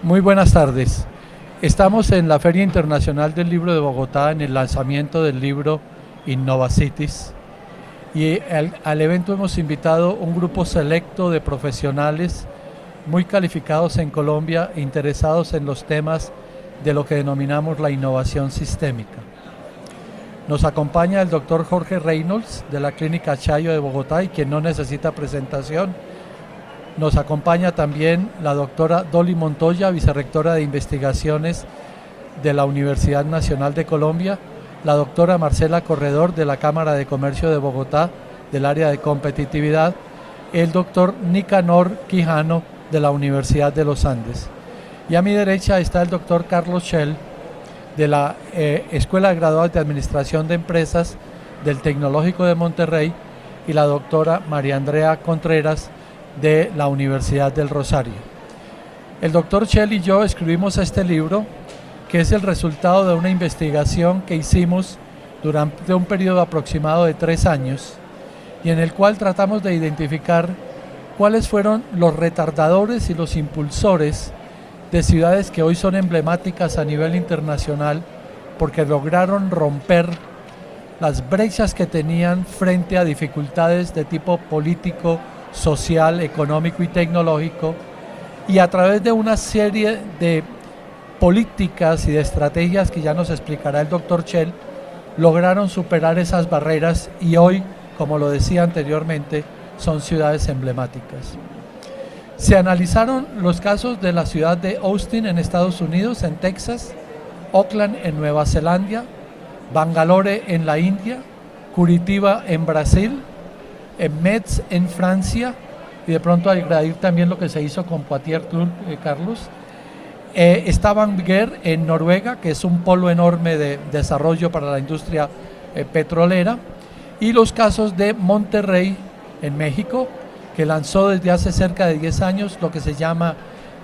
Muy buenas tardes. Estamos en la Feria Internacional del Libro de Bogotá en el lanzamiento del libro Innovacities y al evento hemos invitado un grupo selecto de profesionales muy calificados en Colombia, interesados en los temas de lo que denominamos la innovación sistémica. Nos acompaña el doctor Jorge Reynolds de la Clínica Chayo de Bogotá y quien no necesita presentación. Nos acompaña también la doctora Dolly Montoya, vicerrectora de investigaciones de la Universidad Nacional de Colombia, la doctora Marcela Corredor de la Cámara de Comercio de Bogotá, del área de competitividad, el doctor Nicanor Quijano de la Universidad de los Andes. Y a mi derecha está el doctor Carlos Schell de la Escuela de Graduados de Administración de Empresas del Tecnológico de Monterrey y la doctora María Andrea Contreras de la Universidad del Rosario. El doctor Schell y yo escribimos este libro, que es el resultado de una investigación que hicimos durante un periodo aproximado de 3 años y en el cual tratamos de identificar cuáles fueron los retardadores y los impulsores de ciudades que hoy son emblemáticas a nivel internacional porque lograron romper las brechas que tenían frente a dificultades de tipo político, social, económico y tecnológico, y a través de una serie de políticas y de estrategias que ya nos explicará el doctor Schell, lograron superar esas barreras y hoy, como lo decía anteriormente, son ciudades emblemáticas. Se analizaron los casos de la ciudad de Austin en Estados Unidos, en Texas, Auckland en Nueva Zelanda, Bangalore en la India, Curitiba en Brasil, en Metz en Francia, y de pronto añadir también lo que se hizo con Poitiers, Carlos. Stavanger en Noruega, que es un polo enorme de desarrollo para la industria petrolera, y los casos de Monterrey en México, que lanzó desde hace cerca de 10 años lo que se llama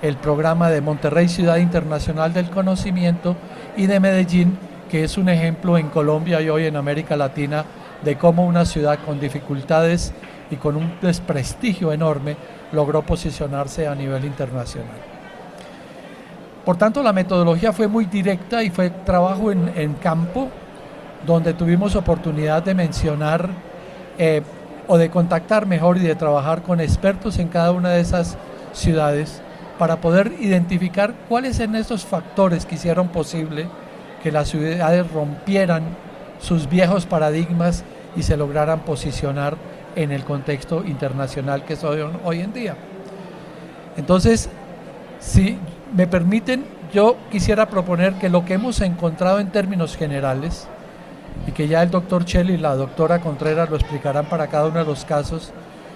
el programa de Monterrey Ciudad Internacional del Conocimiento, y de Medellín, que es un ejemplo en Colombia y hoy en América Latina de cómo una ciudad con dificultades y con un desprestigio enorme logró posicionarse a nivel internacional. Por tanto, la metodología fue muy directa y fue trabajo en campo, donde tuvimos oportunidad de mencionar o de contactar mejor y de trabajar con expertos en cada una de esas ciudades para poder identificar cuáles eran esos factores que hicieron posible que las ciudades rompieran sus viejos paradigmas y se lograran posicionar en el contexto internacional que es hoy en día. Entonces, si me permiten, yo quisiera proponer que lo que hemos encontrado en términos generales, y que ya el doctor Schell y la doctora Contreras lo explicarán para cada uno de los casos,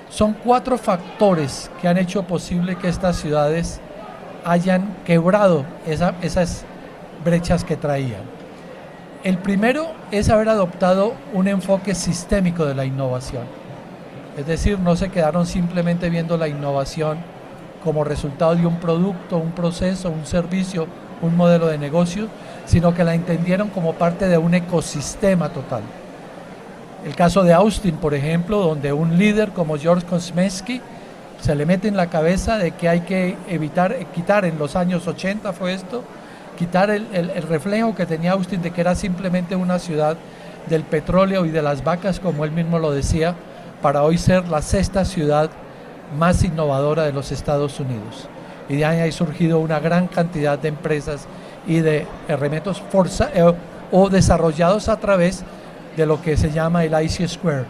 son 4 factores que han hecho posible que estas ciudades hayan quebrado esas brechas que traían. El primero es haber adoptado un enfoque sistémico de la innovación. Es decir, no se quedaron simplemente viendo la innovación como resultado de un producto, un proceso, un servicio, un modelo de negocio, sino que la entendieron como parte de un ecosistema total. El caso de Austin, por ejemplo, donde un líder como George Kosmensky se le mete en la cabeza de que hay que quitar en los años 80 fue esto, quitar el reflejo que tenía Austin de que era simplemente una ciudad del petróleo y de las vacas, como él mismo lo decía, para hoy ser la 6ª ciudad más innovadora de los Estados Unidos. Y de ahí ha surgido una gran cantidad de empresas y de elementos o desarrollados a través de lo que se llama el IC Square,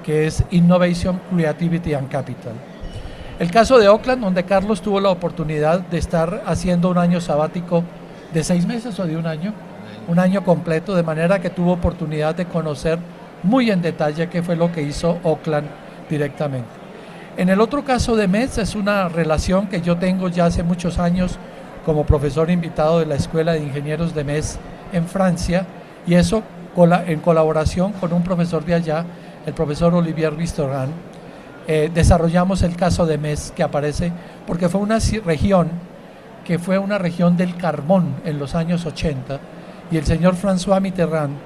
que es Innovation, Creativity and Capital. El caso de Auckland, donde Carlos tuvo la oportunidad de estar haciendo un año sabático de 6 meses o de un año completo, de manera que tuvo oportunidad de conocer muy en detalle qué fue lo que hizo Auckland directamente. En el otro caso de Metz es una relación que yo tengo ya hace muchos años como profesor invitado de la Escuela de Ingenieros de Metz en Francia, y eso en colaboración con un profesor de allá, el profesor Olivier Ristorant, desarrollamos el caso de Metz, que aparece porque fue una región que fue una región del carbón en los años 80, y el señor François Mitterrand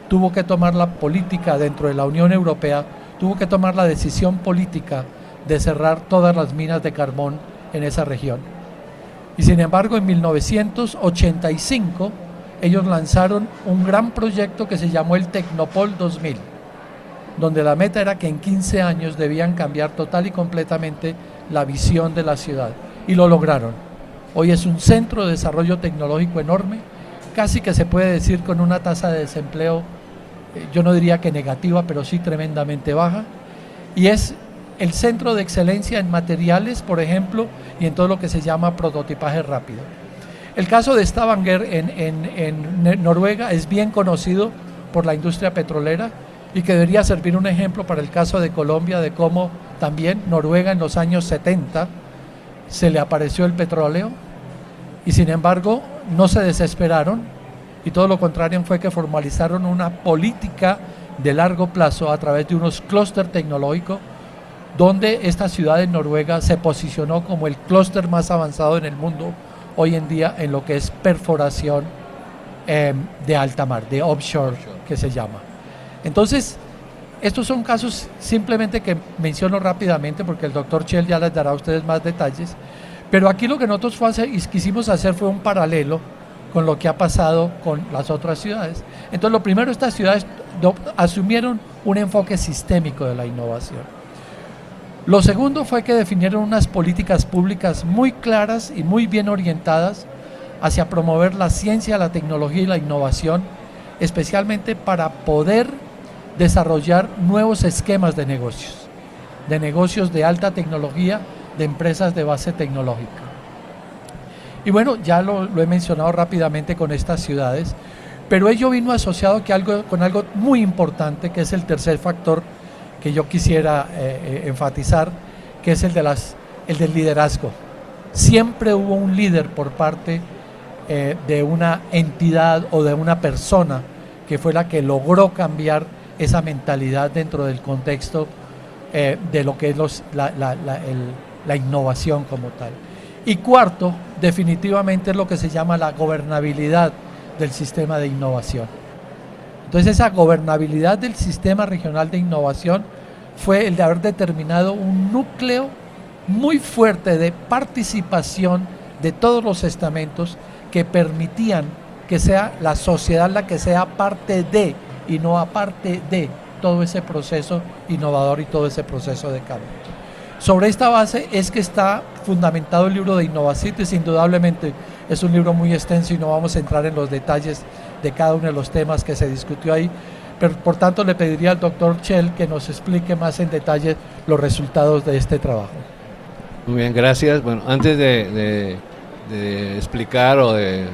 tuvo que tomar la política dentro de la Unión Europea, tuvo que tomar la decisión política de cerrar todas las minas de carbón en esa región. Y sin embargo, en 1985, ellos lanzaron un gran proyecto que se llamó el Tecnopol 2000, donde la meta era que en 15 años debían cambiar total y completamente la visión de la ciudad. Y lo lograron. Hoy es un centro de desarrollo tecnológico enorme, casi que se puede decir con una tasa de desempleo, yo no diría que negativa, pero sí tremendamente baja. Y es el centro de excelencia en materiales, por ejemplo, y en todo lo que se llama prototipaje rápido. El caso de Stavanger en Noruega es bien conocido por la industria petrolera y que debería servir un ejemplo para el caso de Colombia, de cómo también Noruega en los años 70 se le apareció el petróleo y sin embargo no se desesperaron y todo lo contrario fue que formalizaron una política de largo plazo a través de unos clústeres tecnológicos donde esta ciudad de Noruega se posicionó como el clúster más avanzado en el mundo hoy en día en lo que es perforación de alta mar, de offshore que se llama. Entonces, estos son casos simplemente que menciono rápidamente porque el doctor Chell ya les dará a ustedes más detalles, pero aquí lo que nosotros quisimos hacer fue un paralelo con lo que ha pasado con las otras ciudades. Entonces, lo primero, estas ciudades asumieron un enfoque sistémico de la innovación. Lo segundo fue que definieron unas políticas públicas muy claras y muy bien orientadas hacia promover la ciencia, la tecnología y la innovación, especialmente para poder desarrollar nuevos esquemas de negocios de alta tecnología, de empresas de base tecnológica. Y bueno, ya lo he mencionado rápidamente con estas ciudades, pero ello vino asociado con algo muy importante, que es el tercer factor que yo quisiera enfatizar, que es el del liderazgo. Siempre hubo un líder por parte de una entidad o de una persona que fue la que logró cambiar esa mentalidad dentro del contexto de lo que es la innovación como tal. Y cuarto, definitivamente es lo que se llama la gobernabilidad del sistema de innovación. Entonces, esa gobernabilidad del sistema regional de innovación fue el de haber determinado un núcleo muy fuerte de participación de todos los estamentos que permitían que sea la sociedad la que sea parte de y no aparte de todo ese proceso innovador y todo ese proceso de cambio. Sobre esta base es que está fundamentado el libro de Innovacities. Indudablemente es un libro muy extenso y no vamos a entrar en los detalles de cada uno de los temas que se discutió ahí, pero por tanto le pediría al doctor Chell que nos explique más en detalle los resultados de este trabajo. Muy bien, gracias. Bueno, antes de explicar o de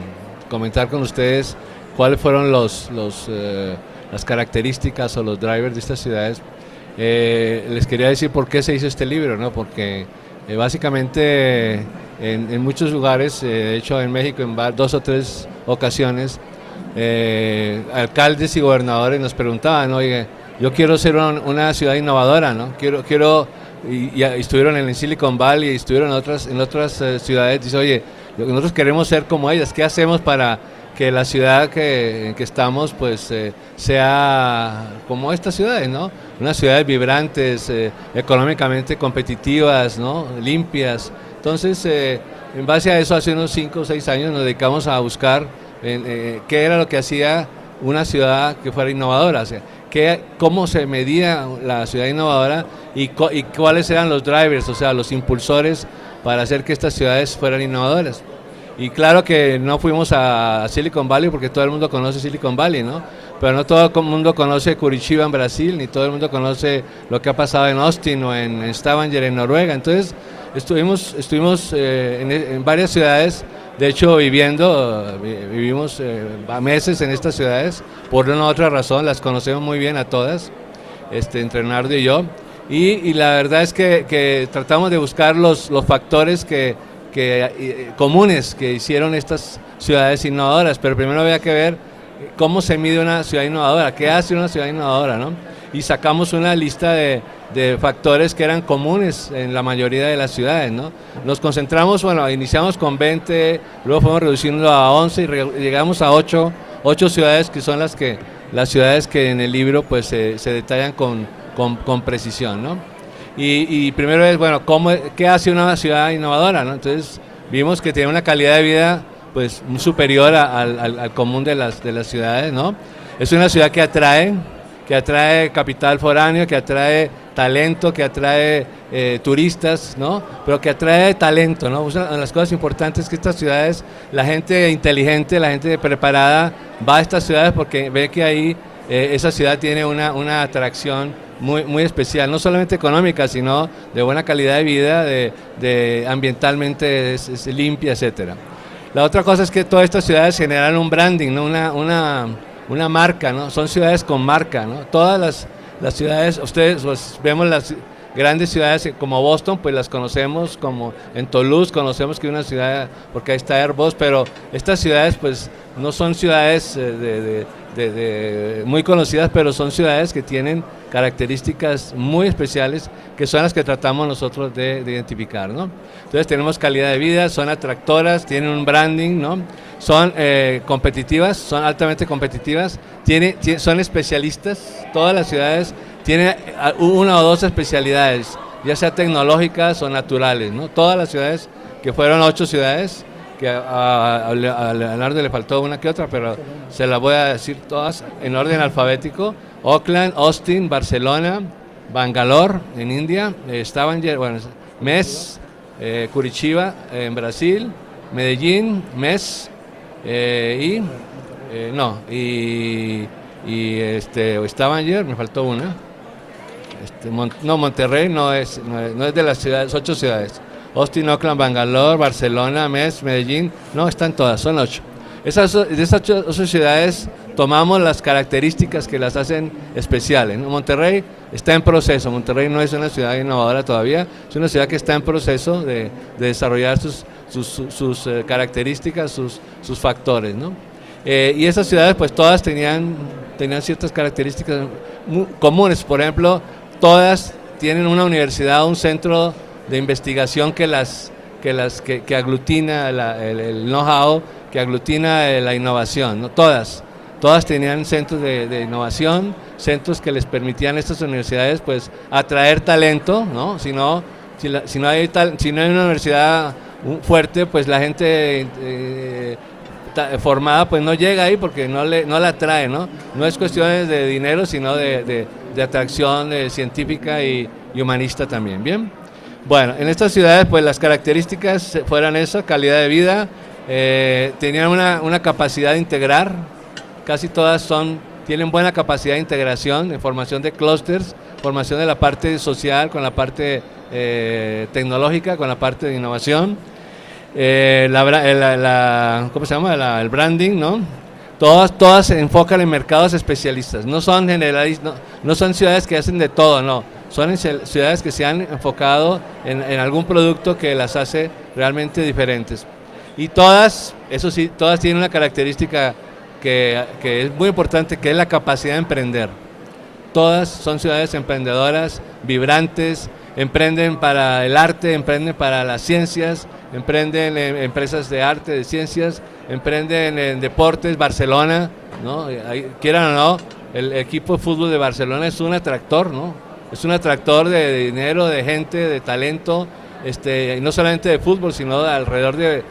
comentar con ustedes cuáles fueron las características o los drivers de estas ciudades, les quería decir por qué se hizo este libro, ¿no? Porque básicamente en muchos lugares, de hecho en México en 2 o 3 ocasiones, alcaldes y gobernadores nos preguntaban, oye, yo quiero ser una ciudad innovadora, ¿no? Y estuvieron en el Silicon Valley y estuvieron en otras ciudades, dice, oye, nosotros queremos ser como ellas, ¿qué hacemos para que la ciudad en que estamos pues sea como estas ciudades, ¿no? Unas ciudades vibrantes, económicamente competitivas, ¿no? Limpias. Entonces, en base a eso, hace unos 5 o 6 años nos dedicamos a buscar qué era lo que hacía una ciudad que fuera innovadora, o sea, cómo se medía la ciudad innovadora y cuáles eran los drivers, o sea, los impulsores para hacer que estas ciudades fueran innovadoras. Y claro que no fuimos a Silicon Valley porque todo el mundo conoce Silicon Valley, ¿no? Pero no todo el mundo conoce Curitiba en Brasil, ni todo el mundo conoce lo que ha pasado en Austin o en Stavanger en Noruega. Entonces estuvimos en varias ciudades, de hecho vivimos meses en estas ciudades, por una u otra razón, las conocemos muy bien a todas, entre Leonardo y yo, y la verdad es que tratamos de buscar los factores comunes que hicieron estas ciudades innovadoras, pero primero había que ver cómo se mide una ciudad innovadora, qué hace una ciudad innovadora, ¿no? Y sacamos una lista de factores que eran comunes en la mayoría de las ciudades, ¿no? Nos concentramos, iniciamos con 20, luego fuimos reduciendo a 11 y llegamos a 8 ciudades que son las ciudades que en el libro pues se detallan con precisión, ¿no? Y primero es, ¿qué hace una ciudad innovadora, ¿no? Entonces, vimos que tiene una calidad de vida pues superior al común de las ciudades, ¿no? Es una ciudad que atrae capital foráneo, que atrae talento, que atrae turistas, ¿no? Pero que atrae talento, ¿no? Una de las cosas importantes es que estas ciudades, la gente inteligente, la gente preparada va a estas ciudades porque ve que ahí esa ciudad tiene una atracción muy especial, no solamente económica, sino de buena calidad de vida, de ambientalmente es limpia, etcétera. La otra cosa es que todas estas ciudades generan un branding, ¿no? Una marca, ¿no? Son ciudades con marca, ¿no? Todas las ciudades, ustedes pues, vemos las grandes ciudades como Boston, pues las conocemos, como en Toulouse conocemos que es una ciudad, porque ahí está Airbus, pero estas ciudades pues no son ciudades muy conocidas, pero son ciudades que tienen características muy especiales que son las que tratamos nosotros de identificar, ¿no? Entonces tenemos calidad de vida, son atractoras, tienen un branding, ¿no? Son competitivas, son altamente competitivas, son especialistas, todas las ciudades tienen una o dos especialidades, ya sea tecnológicas o naturales, ¿no? Todas las ciudades, que fueron 8 ciudades, que a Leonardo le faltó una que otra, pero se las voy a decir todas en orden alfabético: Auckland, Austin, Barcelona, Bangalore en India, Stavanger, bueno, Metz, Curitiba en Brasil, Medellín, Metz Stavanger, me faltó una. Monterrey no es de las ciudades, 8 ciudades. Austin, Auckland, Bangalore, Barcelona, Metz, Medellín, no, están todas, son 8. De esas 8 ciudades tomamos las características que las hacen especiales, ¿no? Monterrey está en proceso, Monterrey no es una ciudad innovadora todavía, es una ciudad que está en proceso de desarrollar sus características, sus factores, ¿no? Y esas ciudades pues todas tenían ciertas características comunes, por ejemplo, todas tienen una universidad, un centro de investigación que aglutina el know-how, que aglutina la innovación, ¿no? Todas tenían centros de innovación, centros que les permitían a estas universidades pues atraer talento, ¿no? Si no hay una universidad fuerte, pues la gente formada pues no llega ahí porque no la atrae, ¿no? No es cuestiones de dinero, sino de atracción científica y humanista también, ¿bien? Bueno, en estas ciudades pues las características fueran eso: calidad de vida, tenían una capacidad de integrar, casi todas tienen buena capacidad de integración, de formación de clústeres, formación de la parte social con la parte tecnológica, con la parte de innovación. ¿Cómo se llama? El branding, ¿no? Todas se enfocan en mercados especialistas, no son generalistas, no son ciudades que hacen de todo, no, son ciudades que se han enfocado en algún producto que las hace realmente diferentes. Y todas, eso sí, todas tienen una característica que es muy importante, que es la capacidad de emprender. Todas son ciudades emprendedoras, vibrantes, emprenden para el arte, emprenden para las ciencias, emprenden en empresas de arte, de ciencias, emprenden en deportes. Barcelona, ¿no? Quieran o no, el equipo de fútbol de Barcelona es un atractor, ¿no? Es un atractor de dinero, de gente, de talento, no solamente de fútbol, sino alrededor del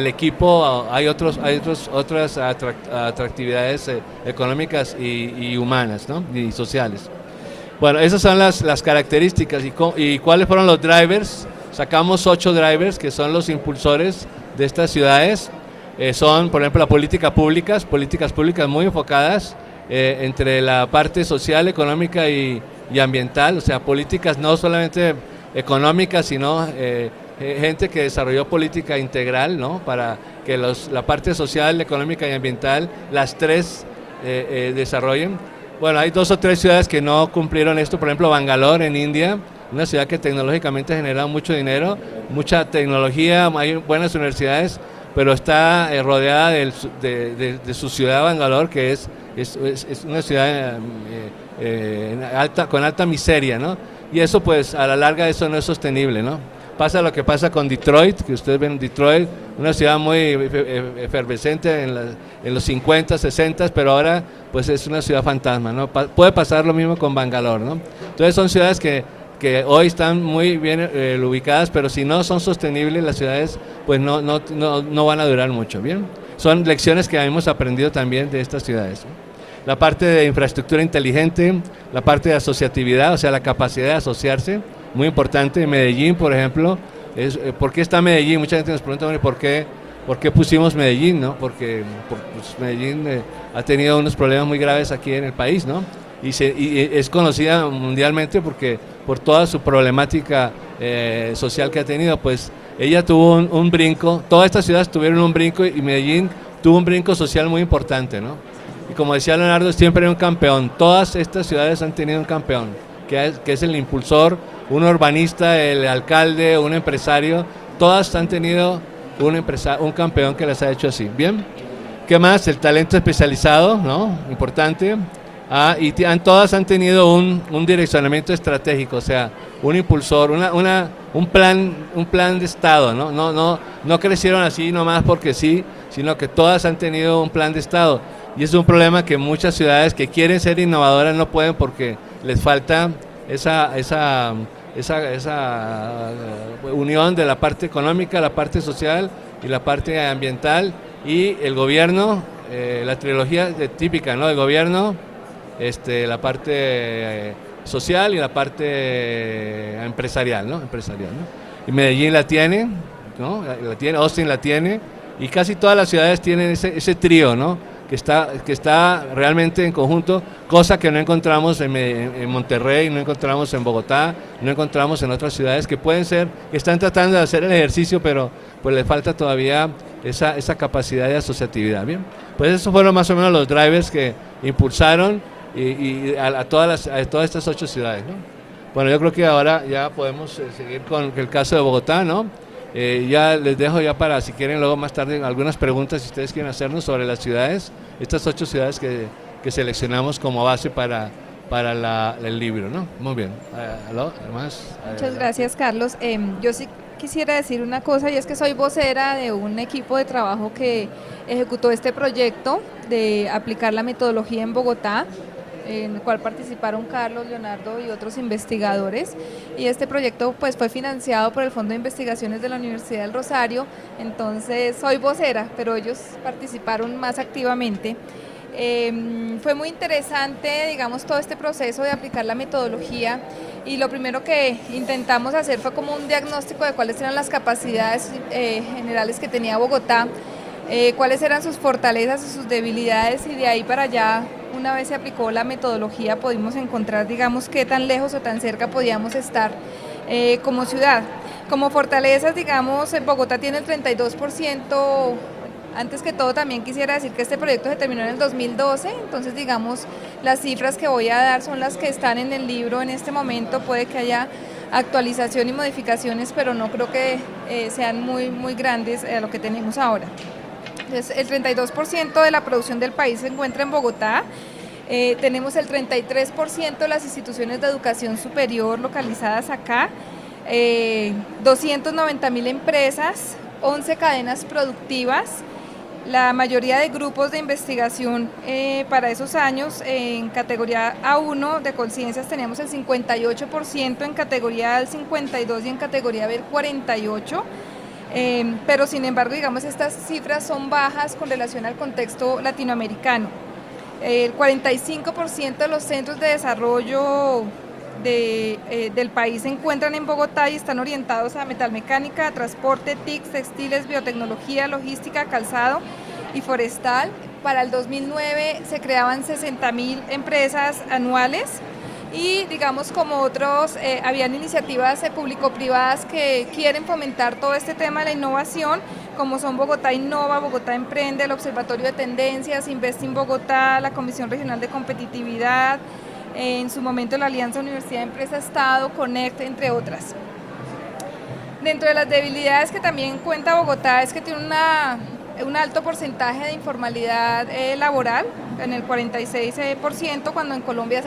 equipo hay otras atractividades económicas y humanas, ¿no? Y sociales. Bueno, esas son las características. ¿Y cuáles fueron los drivers? Sacamos 8 drivers que son los impulsores de estas ciudades. Son, por ejemplo, políticas públicas muy enfocadas entre la parte social, económica y ambiental, o sea, políticas no solamente económicas, sino gente que desarrolló política integral, ¿no? Para que la parte social, económica y ambiental, las tres desarrollen. Bueno, hay 2 o 3 ciudades que no cumplieron esto, por ejemplo, Bangalore en India, una ciudad que tecnológicamente ha generado mucho dinero, mucha tecnología, hay buenas universidades, pero está rodeada de su ciudad, Bangalore, que es una ciudad con alta miseria, ¿no? Y eso pues a la larga eso no es sostenible, ¿no? Pasa lo que pasa con Detroit, que ustedes ven Detroit, una ciudad muy efervescente en los 50, 60, pero ahora pues es una ciudad fantasma, ¿no? Puede pasar lo mismo con Bangalore, ¿no? Entonces son ciudades que que hoy están muy bien ubicadas, pero si no son sostenibles las ciudades, pues no van a durar mucho, ¿bien? Son lecciones que hemos aprendido también de estas ciudades, ¿no? La parte de infraestructura inteligente, la parte de asociatividad, o sea, la capacidad de asociarse, muy importante. Medellín, por ejemplo, ¿por qué está Medellín? Mucha gente nos pregunta, ¿por qué pusimos Medellín, no? Porque pues Medellín ha tenido unos problemas muy graves aquí en el país, ¿no? Y es conocida mundialmente por toda su problemática social que ha tenido. Pues ella tuvo un brinco, todas estas ciudades tuvieron un brinco y Medellín tuvo un brinco social muy importante, ¿no? Y como decía Leonardo, siempre hay un campeón. Todas estas ciudades han tenido un campeón, que es el impulsor, un urbanista, el alcalde, un empresario. Todas han tenido un campeón que las ha hecho así. Bien, ¿qué más? El talento especializado, ¿no? Importante. Todas han tenido un direccionamiento estratégico, o sea, un impulsor, un plan de Estado, ¿no? No crecieron así nomás porque sí, sino que todas han tenido un plan de Estado. Y es un problema que muchas ciudades que quieren ser innovadoras no pueden porque les falta esa unión de la parte económica, la parte social y la parte ambiental, y el gobierno, la trilogía típica, ¿no? El gobierno, la parte social y la parte empresarial, ¿no? Y Medellín la tiene, ¿no? Austin la tiene, y casi todas las ciudades tienen ese trío, ¿no? Que está realmente en conjunto, cosa que no encontramos en Monterrey, no encontramos en Bogotá, no encontramos en otras ciudades que están tratando de hacer el ejercicio, pero pues les falta todavía esa capacidad de asociatividad. Bien, pues esos fueron más o menos los drivers que impulsaron a todas estas 8 ciudades, ¿no? Bueno, yo creo que ahora ya podemos seguir con el caso de Bogotá, ¿no? Ya les dejo ya para, si quieren luego más tarde, algunas preguntas si ustedes quieren hacernos sobre las ciudades, estas 8 ciudades que seleccionamos como base para el libro, ¿no? Muy bien. Además, muchas gracias, Carlos. Yo sí quisiera decir una cosa, y es que soy vocera de un equipo de trabajo que ejecutó este proyecto de aplicar la metodología en Bogotá, en el cual participaron Carlos, Leonardo y otros investigadores, y este proyecto pues fue financiado por el Fondo de Investigaciones de la Universidad del Rosario. Entonces soy vocera, pero ellos participaron más activamente. Fue muy interesante, digamos, todo este proceso de aplicar la metodología, y lo primero que intentamos hacer fue como un diagnóstico de cuáles eran las capacidades generales que tenía Bogotá, cuáles eran sus fortalezas y sus debilidades, y de ahí para allá, una vez se aplicó la metodología, pudimos encontrar, digamos, qué tan lejos o tan cerca podíamos estar como ciudad. Como fortalezas, digamos, Bogotá tiene el 32%. Antes que todo, también quisiera decir que este proyecto se terminó en el 2012, entonces, digamos, las cifras que voy a dar son las que están en el libro en este momento. Puede que haya actualización y modificaciones, pero no creo que sean muy grandes a lo que tenemos ahora. Entonces, el 32% de la producción del país se encuentra en Bogotá. Tenemos el 33% de las instituciones de educación superior localizadas acá, 290.000 empresas, 11 cadenas productivas. La mayoría de grupos de investigación para esos años en categoría A1 de conciencias teníamos el 58%, en categoría A el 52% y en categoría B el 48%. Pero sin embargo, digamos, estas cifras son bajas con relación al contexto latinoamericano. El 45% de los centros de desarrollo del país se encuentran en Bogotá y están orientados a metalmecánica, transporte, TIC, textiles, biotecnología, logística, calzado y forestal. Para el 2009 se creaban 60.000 empresas anuales, y digamos, como otros, habían iniciativas público-privadas que quieren fomentar todo este tema de la innovación, como son Bogotá Innova, Bogotá Emprende, el Observatorio de Tendencias, Investing Bogotá, la Comisión Regional de Competitividad, en su momento la Alianza Universidad Empresa Estado, Connect, entre otras. Dentro de las debilidades que también cuenta Bogotá es que tiene un alto porcentaje de informalidad laboral, en el 46%, cuando en Colombia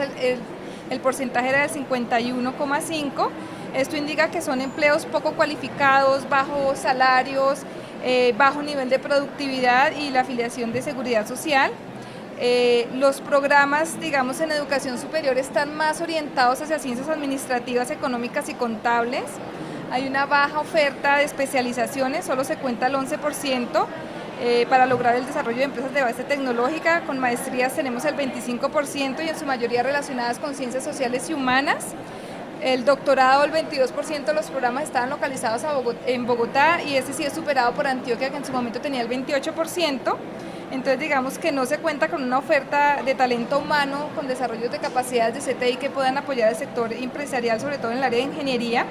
el porcentaje era del 51,5%. Esto indica que son empleos poco cualificados, bajos salarios, bajo nivel de productividad y la afiliación de seguridad social. Los programas, digamos, en educación superior están más orientados hacia ciencias administrativas, económicas y contables. Hay una baja oferta de especializaciones, solo se cuenta el 11%. Para lograr el desarrollo de empresas de base tecnológica. Con maestrías tenemos el 25% y en su mayoría relacionadas con ciencias sociales y humanas. El doctorado, el 22% de los programas estaban localizados en Bogotá y ese sí es superado por Antioquia, que en su momento tenía el 28%. Entonces digamos que no se cuenta con una oferta de talento humano con desarrollos de capacidades de CTI que puedan apoyar el sector empresarial, sobre todo en el área de ingeniería.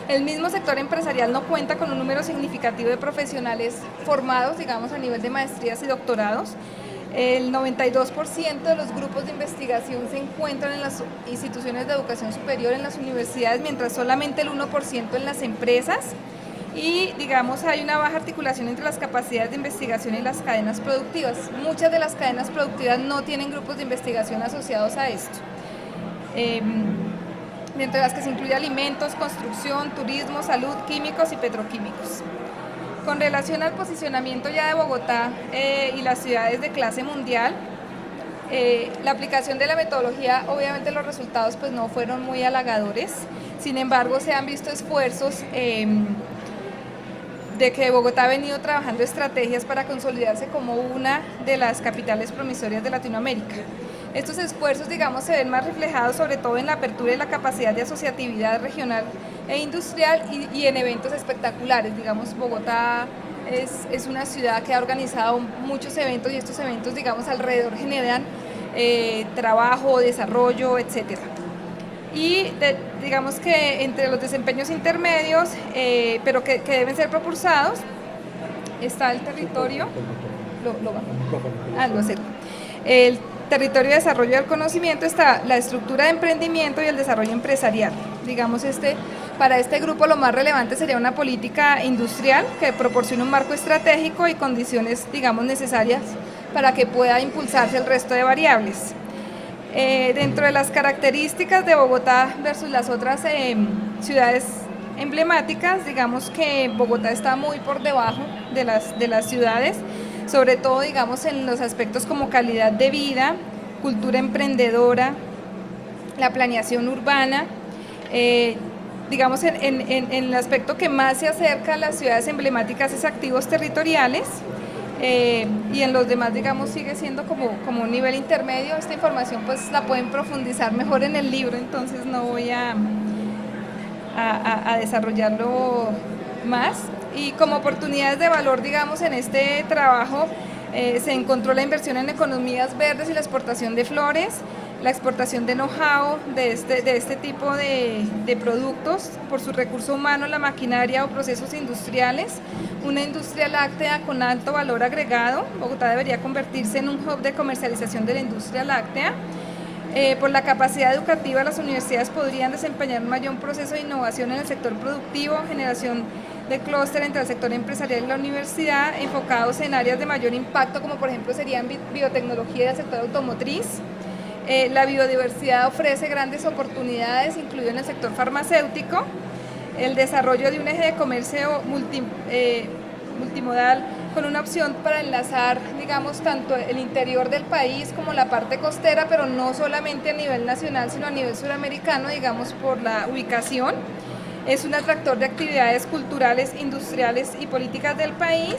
El mismo sector empresarial no cuenta con un número significativo de profesionales formados, digamos, a nivel de maestrías y doctorados. El 92% de los grupos de investigación se encuentran en las instituciones de educación superior, en las universidades, mientras solamente el 1% en las empresas. Y, digamos, hay una baja articulación entre las capacidades de investigación y las cadenas productivas. Muchas de las cadenas productivas no tienen grupos de investigación asociados a esto. Entre las que se incluye alimentos, construcción, turismo, salud, químicos y petroquímicos. Con relación al posicionamiento ya de Bogotá y las ciudades de clase mundial, la aplicación de la metodología, obviamente los resultados pues no fueron muy halagadores, sin embargo se han visto esfuerzos de que Bogotá ha venido trabajando estrategias para consolidarse como una de las capitales promisorias de Latinoamérica. Estos esfuerzos, digamos, se ven más reflejados sobre todo en la apertura y la capacidad de asociatividad regional e industrial y en eventos espectaculares. Digamos, Bogotá es una ciudad que ha organizado muchos eventos y estos eventos, digamos, alrededor generan trabajo, desarrollo, etc. Y digamos que entre los desempeños intermedios, pero que deben ser propulsados, está el territorio, lo acerco. El territorio de desarrollo del conocimiento, está la estructura de emprendimiento y el desarrollo empresarial. Digamos, para este grupo lo más relevante sería una política industrial que proporcione un marco estratégico y condiciones, digamos, necesarias para que pueda impulsarse el resto de variables. Dentro de las características de Bogotá versus las otras ciudades emblemáticas, digamos que Bogotá está muy por debajo de las ciudades, sobre todo, digamos, en los aspectos como calidad de vida, cultura emprendedora, la planeación urbana. Digamos, en el aspecto que más se acerca a las ciudades emblemáticas es activos territoriales, y en los demás, digamos, sigue siendo como un nivel intermedio. Esta información pues la pueden profundizar mejor en el libro, entonces no voy a desarrollarlo más. Y como oportunidades de valor, digamos, en este trabajo se encontró la inversión en economías verdes y la exportación de flores, la exportación de know-how de este tipo de productos por su recurso humano, la maquinaria o procesos industriales, una industria láctea con alto valor agregado. Bogotá debería convertirse en un hub de comercialización de la industria láctea. Por la capacidad educativa, las universidades podrían desempeñar un mayor proceso de innovación en el sector productivo, generación de clúster entre el sector empresarial y la universidad, enfocados en áreas de mayor impacto, como por ejemplo serían biotecnología y el sector automotriz. La biodiversidad ofrece grandes oportunidades, incluido en el sector farmacéutico. El desarrollo de un eje de comercio multimodal con una opción para enlazar, digamos, tanto el interior del país como la parte costera, pero no solamente a nivel nacional, sino a nivel suramericano, digamos, por la ubicación. Es un atractor de actividades culturales, industriales y políticas del país,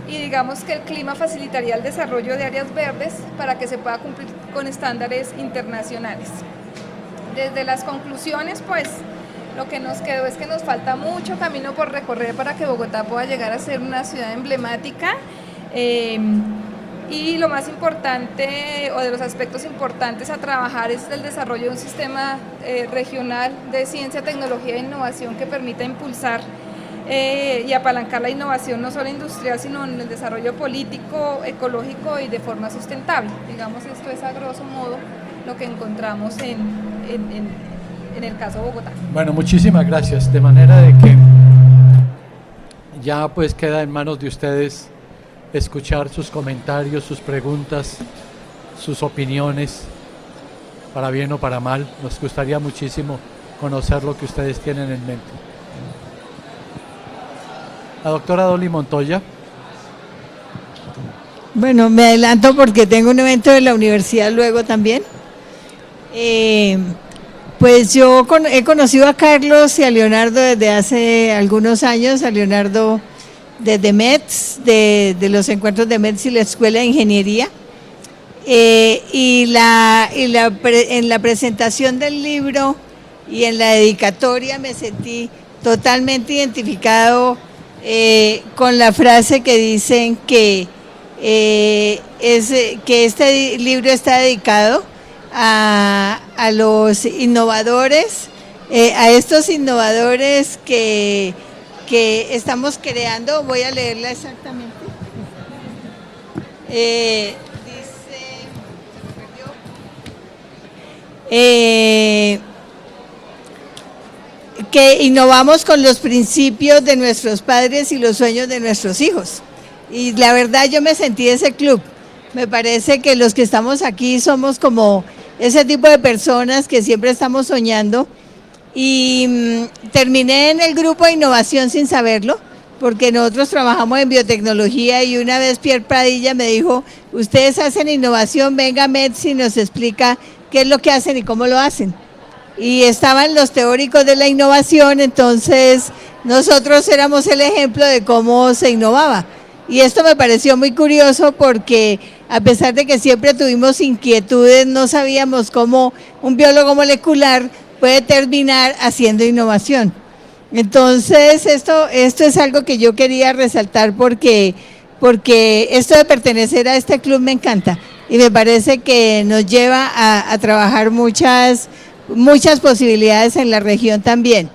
y digamos que el clima facilitaría el desarrollo de áreas verdes para que se pueda cumplir con estándares internacionales. Desde las conclusiones, pues, lo que nos quedó es que nos falta mucho camino por recorrer para que Bogotá pueda llegar a ser una ciudad emblemática, y lo más importante, o de los aspectos importantes a trabajar, es el desarrollo de un sistema regional de ciencia, tecnología e innovación que permita impulsar y apalancar la innovación no solo industrial, sino en el desarrollo político, ecológico y de forma sustentable. Digamos, esto es a grosso modo lo que encontramos en el caso de Bogotá. Bueno, muchísimas gracias, de manera de que ya pues queda en manos de ustedes escuchar sus comentarios, sus preguntas, sus opiniones, para bien o para mal. Nos gustaría muchísimo conocer lo que ustedes tienen en mente. La doctora Dolly Montoya. Bueno, me adelanto porque tengo un evento de la universidad luego también. Pues yo he conocido a Carlos y a Leonardo desde hace algunos años, a Leonardo desde METS, de los encuentros de METS y la Escuela de Ingeniería. En la presentación del libro y en la dedicatoria me sentí totalmente identificado con la frase que dicen que este libro está dedicado a los innovadores, a estos innovadores que estamos creando. Voy a leerla exactamente. Que innovamos con los principios de nuestros padres y los sueños de nuestros hijos. Y la verdad yo me sentí ese club. Me parece que los que estamos aquí somos como ese tipo de personas que siempre estamos soñando. Y terminé en el grupo de innovación sin saberlo, porque nosotros trabajamos en biotecnología y una vez Pierre Pradilla me dijo, ustedes hacen innovación, venga METS y nos explica qué es lo que hacen y cómo lo hacen. Y estaban los teóricos de la innovación, entonces nosotros éramos el ejemplo de cómo se innovaba. Y esto me pareció muy curioso porque a pesar de que siempre tuvimos inquietudes, no sabíamos cómo un biólogo molecular puede terminar haciendo innovación. Entonces esto es algo que yo quería resaltar porque esto de pertenecer a este club me encanta y me parece que nos lleva a trabajar muchas posibilidades en la región también.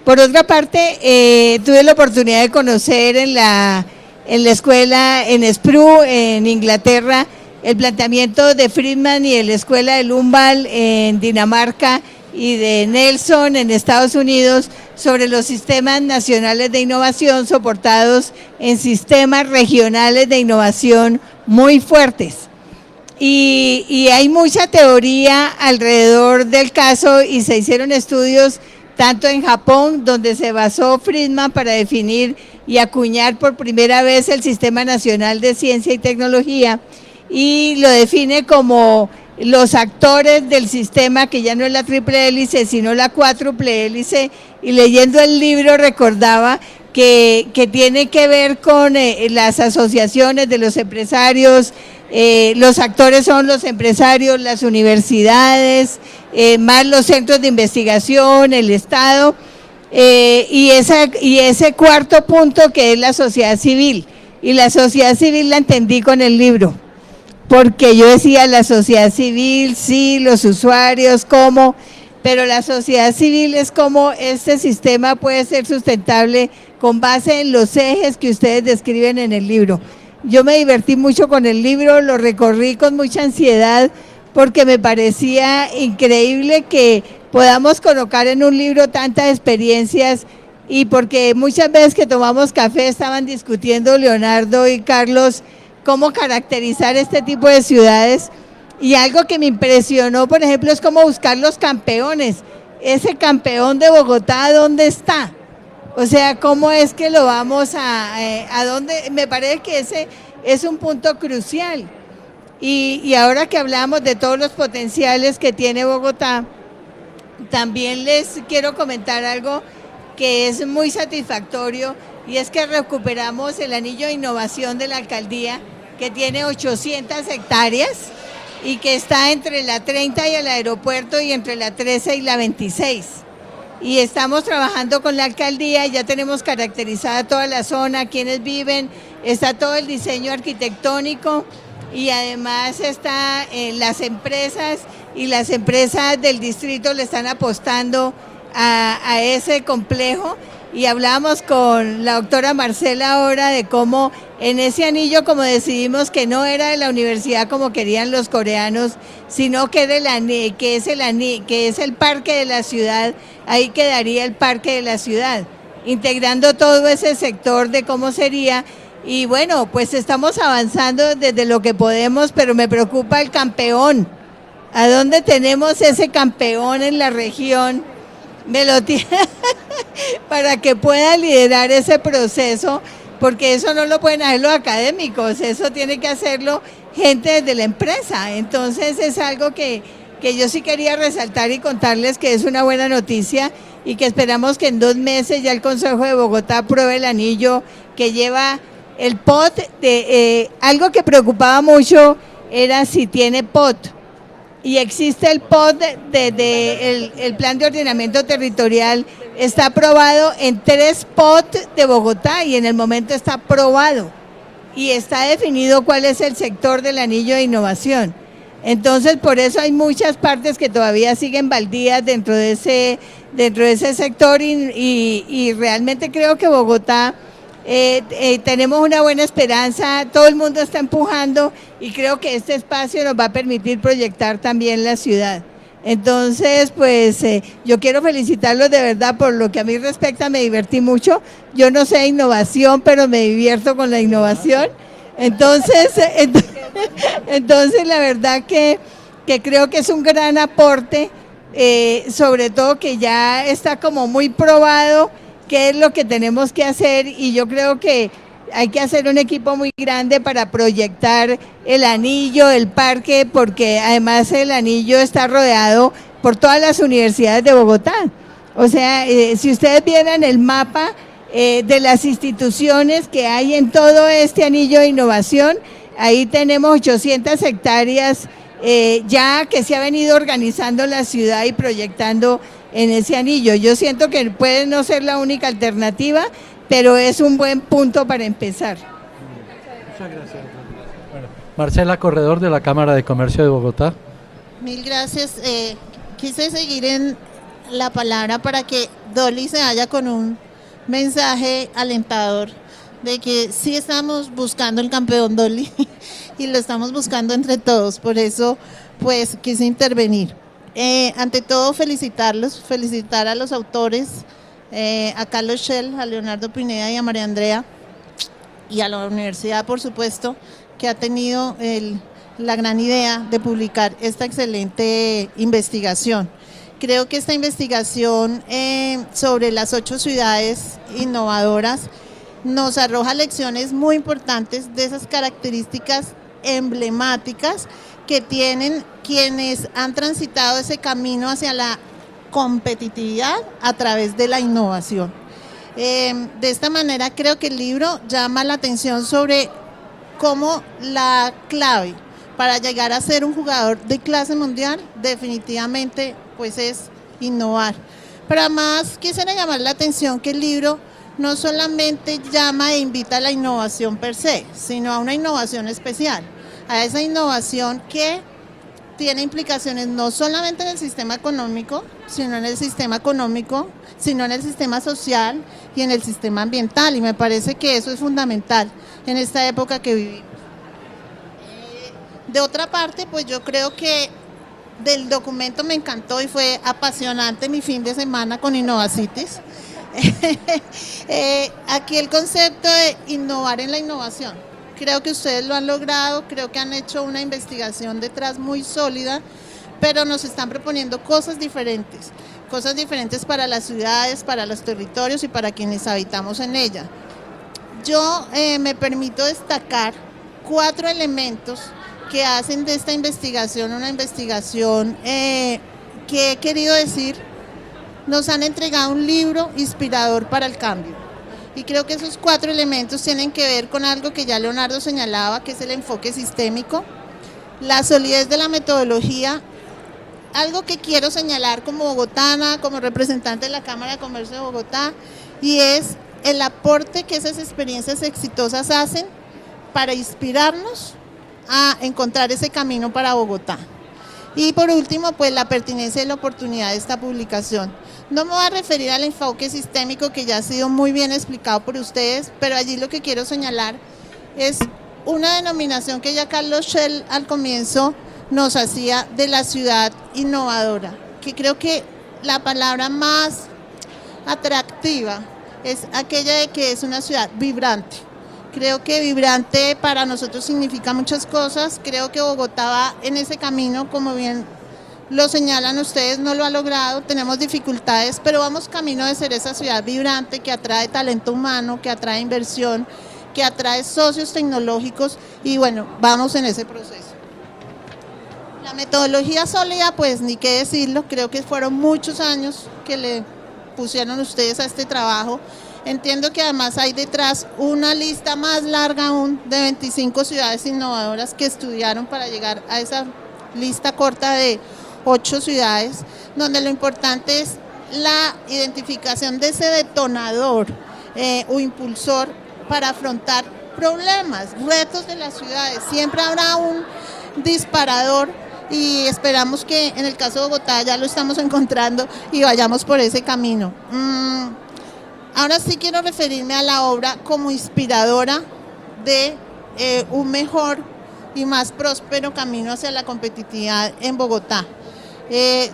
Por otra parte, tuve la oportunidad de conocer en la escuela, en Spru, en Inglaterra, el planteamiento de Friedman y en la escuela de Lumbal en Dinamarca y de Nelson en Estados Unidos sobre los sistemas nacionales de innovación soportados en sistemas regionales de innovación muy fuertes. Y hay mucha teoría alrededor del caso y se hicieron estudios tanto en Japón, donde se basó Friedman para definir y acuñar por primera vez el Sistema Nacional de Ciencia y Tecnología, y lo define como los actores del sistema, que ya no es la triple hélice, sino la cuádruple hélice, y leyendo el libro recordaba que tiene que ver con las asociaciones de los empresarios. Los actores son los empresarios, las universidades, más los centros de investigación, el Estado, y ese cuarto punto que es la sociedad civil. Y la sociedad civil la entendí con el libro, porque yo decía la sociedad civil, sí, los usuarios, ¿cómo? Pero la sociedad civil es como este sistema puede ser sustentable con base en los ejes que ustedes describen en el libro. Yo me divertí mucho con el libro, lo recorrí con mucha ansiedad porque me parecía increíble que podamos colocar en un libro tantas experiencias, y porque muchas veces que tomamos café estaban discutiendo Leonardo y Carlos cómo caracterizar este tipo de ciudades, y algo que me impresionó, por ejemplo, es cómo buscar los campeones. Ese campeón de Bogotá, ¿dónde está? O sea, ¿cómo es que lo vamos a dónde? Me parece que ese es un punto crucial. Y ahora que hablamos de todos los potenciales que tiene Bogotá, también les quiero comentar algo que es muy satisfactorio, y es que recuperamos el anillo de innovación de la alcaldía, que tiene 800 hectáreas y que está entre la 30 y el aeropuerto y entre la 13 y la 26. Y estamos trabajando con la alcaldía, ya tenemos caracterizada toda la zona, quienes viven, está todo el diseño arquitectónico, y además está las empresas, y las empresas del distrito le están apostando a ese complejo. Y hablamos con la doctora Marcela ahora de cómo en ese anillo, como decidimos que no era de la universidad como querían los coreanos, sino que es el parque de la ciudad, ahí quedaría el parque de la ciudad, integrando todo ese sector de cómo sería. Y bueno, pues estamos avanzando desde lo que podemos, pero me preocupa el campeón. ¿A dónde tenemos ese campeón en la región? Me lo tiene para que pueda liderar ese proceso porque eso no lo pueden hacer los académicos, eso tiene que hacerlo gente de la empresa. Entonces es algo que yo sí quería resaltar y contarles que es una buena noticia y que esperamos que en 2 meses ya el Consejo de Bogotá apruebe el anillo que lleva el POT. Algo que preocupaba mucho era si tiene POT, y existe el POT el Plan de Ordenamiento Territorial está aprobado en 3 POT de Bogotá y en el momento está aprobado y está definido cuál es el sector del anillo de innovación. Entonces, por eso hay muchas partes que todavía siguen baldías dentro de ese sector y realmente creo que Bogotá tenemos una buena esperanza, todo el mundo está empujando y creo que este espacio nos va a permitir proyectar también la ciudad. Entonces, pues yo quiero felicitarlos de verdad por lo que a mí respecta, me divertí mucho. Yo no sé innovación, pero me divierto con la innovación. Entonces la verdad que creo que es un gran aporte, sobre todo que ya está como muy probado qué es lo que tenemos que hacer y yo creo que hay que hacer un equipo muy grande para proyectar el anillo, el parque, porque además el anillo está rodeado por todas las universidades de Bogotá. O sea, si ustedes vieran el mapa de las instituciones que hay en todo este anillo de innovación, ahí tenemos 800 hectáreas ya que se ha venido organizando la ciudad y proyectando en ese anillo. Yo siento que puede no ser la única alternativa, pero es un buen punto para empezar. Muchas gracias. Bueno, Marcela Corredor, de la Cámara de Comercio de Bogotá. Mil gracias. Quise seguir en la palabra para que Dolly se vaya con un mensaje alentador de que sí estamos buscando el campeón, Dolly, y lo estamos buscando entre todos. Por eso, pues, quise intervenir. Ante todo, felicitar a los autores, a Carlos Shell, a Leonardo Pineda y a María Andrea, y a la universidad, por supuesto, que ha tenido la gran idea de publicar esta excelente investigación. Creo que esta investigación sobre las 8 ciudades innovadoras nos arroja lecciones muy importantes de esas características emblemáticas que tienen quienes han transitado ese camino hacia la competitividad a través de la innovación. De esta manera creo que el libro llama la atención sobre cómo la clave para llegar a ser un jugador de clase mundial definitivamente pues es innovar. Pero además quisiera llamar la atención que el libro no solamente llama e invita a la innovación per se, sino a una innovación especial, a esa innovación que tiene implicaciones no solamente en el sistema económico, sino en el sistema social y en el sistema ambiental, y me parece que eso es fundamental en esta época que vivimos. De otra parte, pues yo creo que del documento me encantó y fue apasionante mi fin de semana con Innovacities. Aquí el concepto de innovar en la innovación, creo que ustedes lo han logrado, creo que han hecho una investigación detrás muy sólida, pero nos están proponiendo cosas diferentes para las ciudades, para los territorios y para quienes habitamos en ella. Yo me permito destacar 4 elementos que hacen de esta investigación una investigación que he querido decir, nos han entregado un libro inspirador para el cambio. Y creo que esos 4 elementos tienen que ver con algo que ya Leonardo señalaba, que es el enfoque sistémico, la solidez de la metodología, algo que quiero señalar como bogotana, como representante de la Cámara de Comercio de Bogotá, y es el aporte que esas experiencias exitosas hacen para inspirarnos a encontrar ese camino para Bogotá. Y por último, pues la pertinencia y la oportunidad de esta publicación. No me voy a referir al enfoque sistémico que ya ha sido muy bien explicado por ustedes, pero allí lo que quiero señalar es una denominación que ya Carlos Shell al comienzo nos hacía de la ciudad innovadora, que creo que la palabra más atractiva es aquella de que es una ciudad vibrante. Creo que vibrante para nosotros significa muchas cosas, creo que Bogotá va en ese camino, como bien lo señalan ustedes, no lo ha logrado, tenemos dificultades, pero vamos camino de ser esa ciudad vibrante que atrae talento humano, que atrae inversión, que atrae socios tecnológicos y bueno, vamos en ese proceso. La metodología sólida, pues ni qué decirlo, creo que fueron muchos años que le pusieron ustedes a este trabajo. Entiendo que además hay detrás una lista más larga aún de 25 ciudades innovadoras que estudiaron para llegar a esa lista corta de 8 ciudades, donde lo importante es la identificación de ese detonador o impulsor para afrontar problemas, retos de las ciudades. Siempre habrá un disparador y esperamos que en el caso de Bogotá ya lo estamos encontrando y vayamos por ese camino. Ahora sí quiero referirme a la obra como inspiradora de un mejor y más próspero camino hacia la competitividad en Bogotá.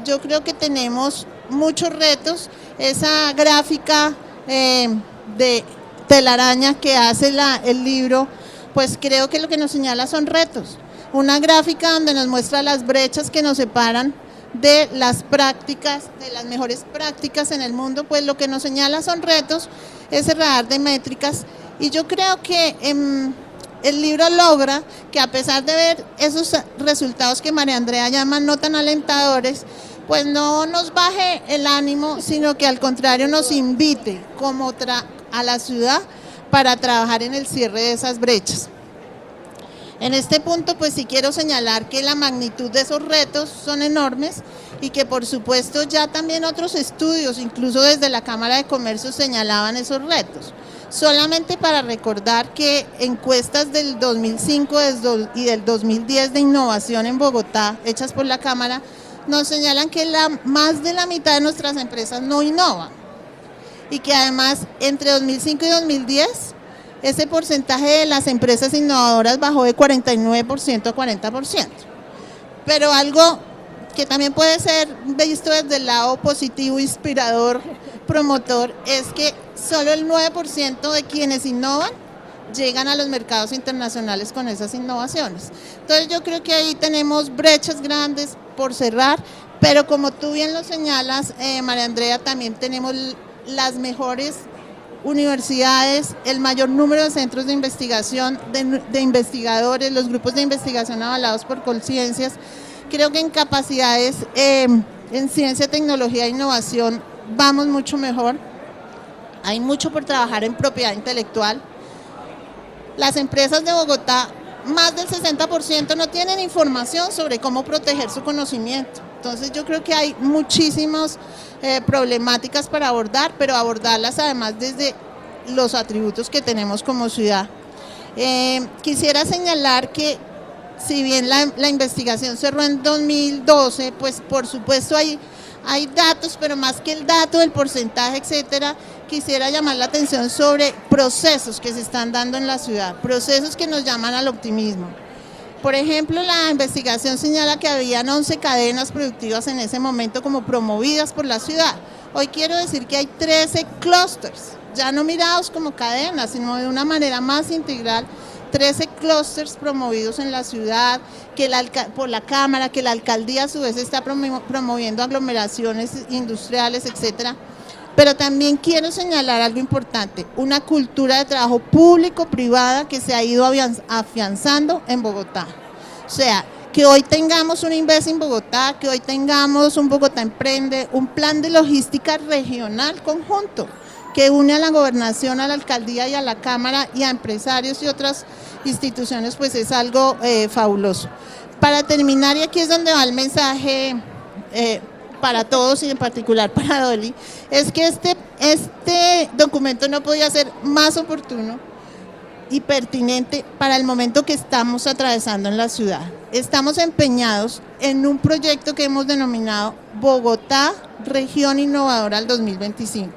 Yo creo que tenemos muchos retos. Esa gráfica de telaraña que hace el libro, pues creo que lo que nos señala son retos. Una gráfica donde nos muestra las brechas que nos separan de las prácticas, de las mejores prácticas en el mundo, pues lo que nos señala son retos, ese radar de métricas, y yo creo que el libro logra que a pesar de ver esos resultados que María Andrea llama no tan alentadores, pues no nos baje el ánimo, sino que al contrario nos invite como a la ciudad para trabajar en el cierre de esas brechas. En este punto, pues sí quiero señalar que la magnitud de esos retos son enormes y que por supuesto ya también otros estudios, incluso desde la Cámara de Comercio, señalaban esos retos. Solamente para recordar que encuestas del 2005 y del 2010 de innovación en Bogotá, hechas por la Cámara, nos señalan que más de la mitad de nuestras empresas no innovan y que además entre 2005 y 2010 ese porcentaje de las empresas innovadoras bajó de 49% a 40%. Pero algo que también puede ser visto desde el lado positivo, inspirador, promotor, es que solo el 9% de quienes innovan llegan a los mercados internacionales con esas innovaciones. Entonces yo creo que ahí tenemos brechas grandes por cerrar, pero como tú bien lo señalas, María Andrea, también tenemos las mejores universidades, el mayor número de centros de investigación, de investigadores, los grupos de investigación avalados por Colciencias. Creo que en capacidades, en ciencia, tecnología e innovación vamos mucho mejor. Hay mucho por trabajar en propiedad intelectual. Las empresas de Bogotá, más del 60% no tienen información sobre cómo proteger su conocimiento. Entonces yo creo que hay muchísimas problemáticas para abordar, pero abordarlas además desde los atributos que tenemos como ciudad. Quisiera señalar que si bien la investigación cerró en 2012, pues por supuesto hay datos, pero más que el dato del porcentaje, etcétera, quisiera llamar la atención sobre procesos que se están dando en la ciudad, procesos que nos llaman al optimismo. Por ejemplo, la investigación señala que habían 11 cadenas productivas en ese momento como promovidas por la ciudad. Hoy quiero decir que hay 13 clústeres, ya no mirados como cadenas, sino de una manera más integral, 13 clústeres promovidos en la ciudad, por la Cámara, que la alcaldía a su vez está promoviendo aglomeraciones industriales, etcétera. Pero también quiero señalar algo importante, una cultura de trabajo público-privada que se ha ido afianzando en Bogotá. O sea, que hoy tengamos un Inves en Bogotá, que hoy tengamos un Bogotá Emprende, un plan de logística regional conjunto, que une a la gobernación, a la alcaldía y a la Cámara y a empresarios y otras instituciones, pues es algo fabuloso. Para terminar, y aquí es donde va el mensaje para todos y en particular para Dolly, es que este documento no podía ser más oportuno y pertinente para el momento que estamos atravesando en la ciudad. Estamos empeñados en un proyecto que hemos denominado Bogotá Región Innovadora al 2025.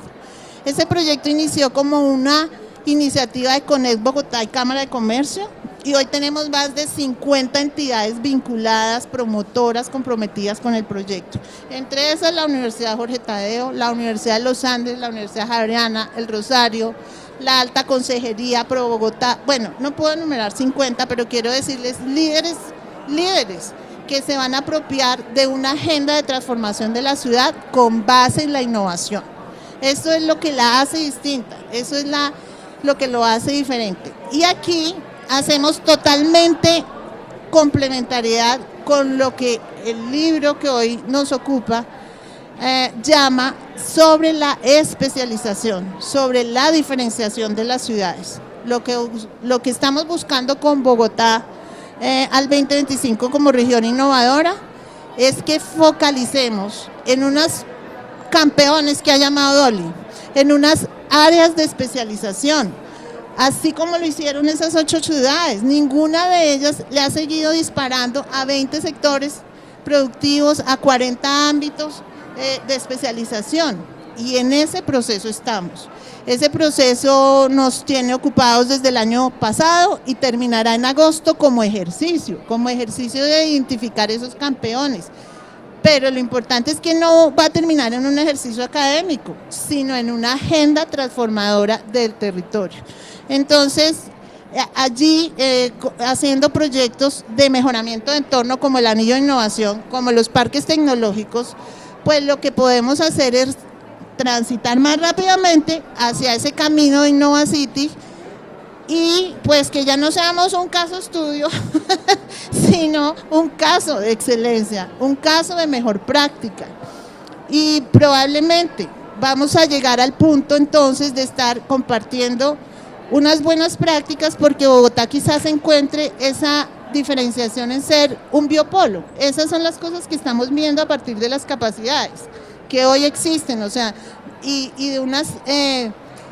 Ese proyecto inició como una iniciativa de Conect Bogotá y Cámara de Comercio, y hoy tenemos más de 50 entidades vinculadas, promotoras, comprometidas con el proyecto. Entre esas la Universidad Jorge Tadeo, la Universidad de los Andes, la Universidad Javeriana, el Rosario, la Alta Consejería, Pro Bogotá. Bueno, no puedo enumerar 50, pero quiero decirles líderes que se van a apropiar de una agenda de transformación de la ciudad con base en la innovación. Eso es lo que la hace distinta, eso es lo que lo hace diferente. Y aquí hacemos totalmente complementariedad con lo que el libro que hoy nos ocupa llama sobre la especialización, sobre la diferenciación de las ciudades. Lo que estamos buscando con Bogotá al 2025 como región innovadora es que focalicemos en unos campeones que ha llamado Dolly, en unas áreas de especialización, así como lo hicieron esas 8 ciudades. Ninguna de ellas le ha seguido disparando a 20 sectores productivos, a 40 ámbitos de especialización, y en ese proceso estamos. Ese proceso nos tiene ocupados desde el año pasado y terminará en agosto como ejercicio de identificar esos campeones. Pero lo importante es que no va a terminar en un ejercicio académico, sino en una agenda transformadora del territorio. Entonces, allí haciendo proyectos de mejoramiento de entorno como el anillo de innovación, como los parques tecnológicos, pues lo que podemos hacer es transitar más rápidamente hacia ese camino de InnovaCity y pues que ya no seamos un caso estudio, sino un caso de excelencia, un caso de mejor práctica. Y probablemente vamos a llegar al punto entonces de estar compartiendo unas buenas prácticas, porque Bogotá quizás encuentre esa diferenciación en ser un biopolo. Esas son las cosas que estamos viendo a partir de las capacidades que hoy existen, o sea, y de unas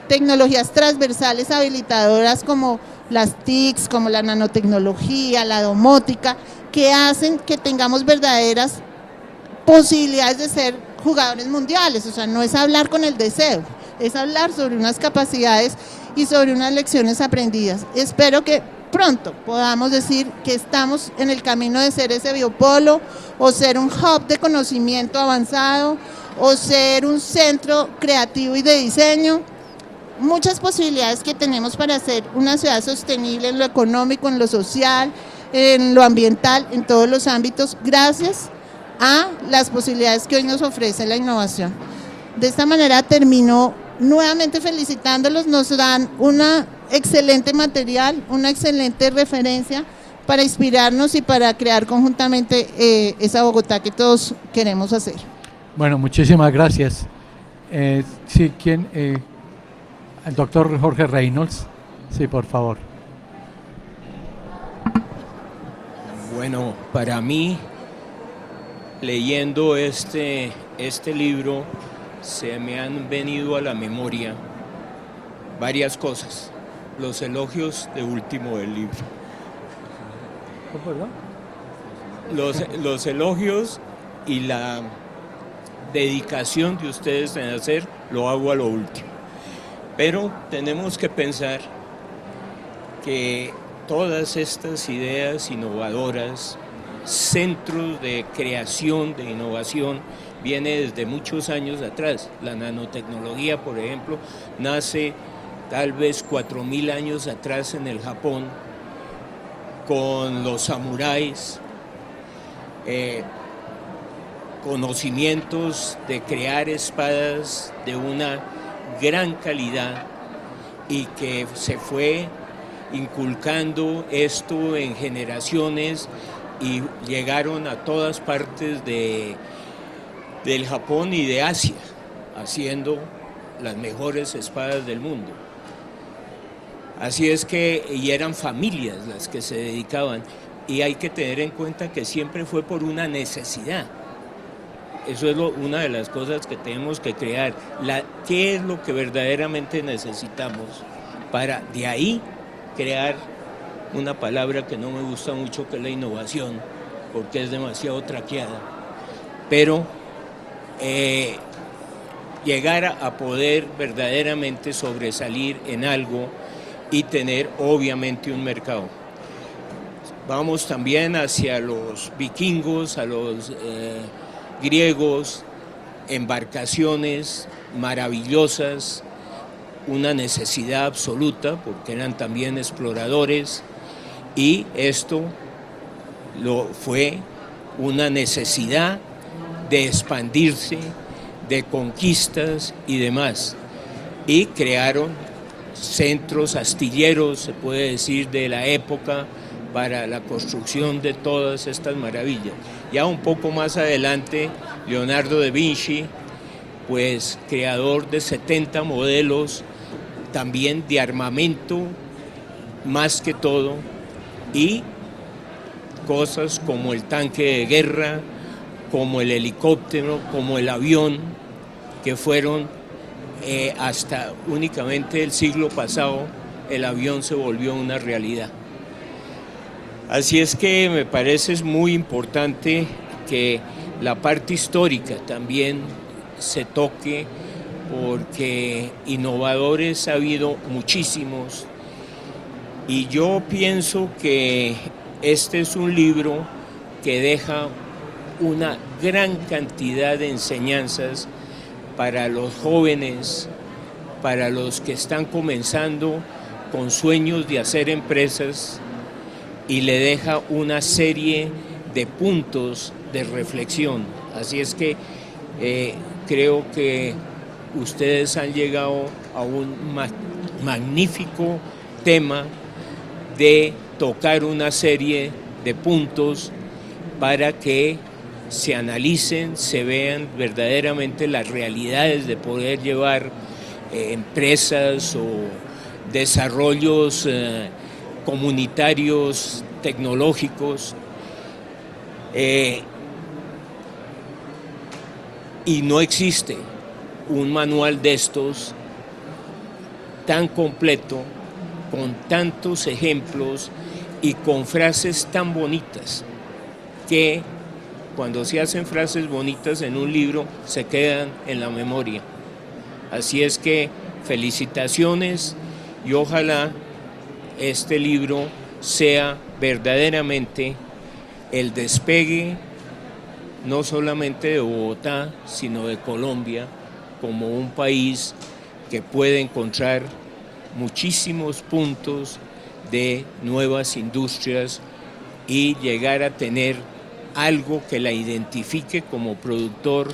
tecnologías transversales habilitadoras como las TICs, como la nanotecnología, la domótica, que hacen que tengamos verdaderas posibilidades de ser jugadores mundiales. O sea, no es hablar con el deseo, es hablar sobre unas capacidades y sobre unas lecciones aprendidas. Espero que pronto podamos decir que estamos en el camino de ser ese biopolo, o ser un hub de conocimiento avanzado, o ser un centro creativo y de diseño. Muchas posibilidades que tenemos para hacer una ciudad sostenible en lo económico, en lo social, en lo ambiental, en todos los ámbitos, gracias a las posibilidades que hoy nos ofrece la innovación. De esta manera termino nuevamente felicitándolos, nos dan una excelente material, una excelente referencia para inspirarnos y para crear conjuntamente esa Bogotá que todos queremos hacer. Bueno, muchísimas gracias. Sí, ¿quién? El doctor Jorge Reynolds. Sí, por favor. Bueno, para mí, leyendo este libro, se me han venido a la memoria varias cosas. Los elogios de último del libro. Los elogios y la dedicación de ustedes en hacer, lo hago a lo último. Pero tenemos que pensar que todas estas ideas innovadoras, centros de creación, de innovación, viene desde muchos años atrás. La nanotecnología, por ejemplo, nace tal vez 4000 años atrás en el Japón, con los samuráis, conocimientos de crear espadas de una gran calidad, y que se fue inculcando esto en generaciones y llegaron a todas partes del Japón y de Asia, haciendo las mejores espadas del mundo. Así es que, y eran familias las que se dedicaban, y hay que tener en cuenta que siempre fue por una necesidad. Eso es una de las cosas que tenemos que crear, qué es lo que verdaderamente necesitamos, para de ahí crear una palabra que no me gusta mucho, que es la innovación, porque es demasiado traqueada, pero llegar a poder verdaderamente sobresalir en algo y tener obviamente un mercado. Vamos también hacia los vikingos, a los griegos, embarcaciones maravillosas, una necesidad absoluta porque eran también exploradores, y esto lo fue una necesidad de expandirse, de conquistas y demás. Y crearon centros astilleros, se puede decir, de la época para la construcción de todas estas maravillas. Ya un poco más adelante, Leonardo da Vinci, pues creador de 70 modelos, también de armamento, más que todo, y cosas como el tanque de guerra, como el helicóptero, como el avión, que fueron hasta únicamente el siglo pasado, el avión se volvió una realidad. Así es que me parece muy importante que la parte histórica también se toque, porque innovadores ha habido muchísimos, y yo pienso que este es un libro que deja una gran cantidad de enseñanzas para los jóvenes, para los que están comenzando con sueños de hacer empresas, y le deja una serie de puntos de reflexión. Así es que creo que ustedes han llegado a un magnífico tema de tocar una serie de puntos para que se analicen, se vean verdaderamente las realidades de poder llevar empresas o desarrollos comunitarios, tecnológicos, y no existe un manual de estos tan completo, con tantos ejemplos y con frases tan bonitas, que cuando se hacen frases bonitas en un libro se quedan en la memoria. Así es que felicitaciones, y ojalá este libro sea verdaderamente el despegue no solamente de Bogotá, sino de Colombia, como un país que puede encontrar muchísimos puntos de nuevas industrias y llegar a tener algo que la identifique como productor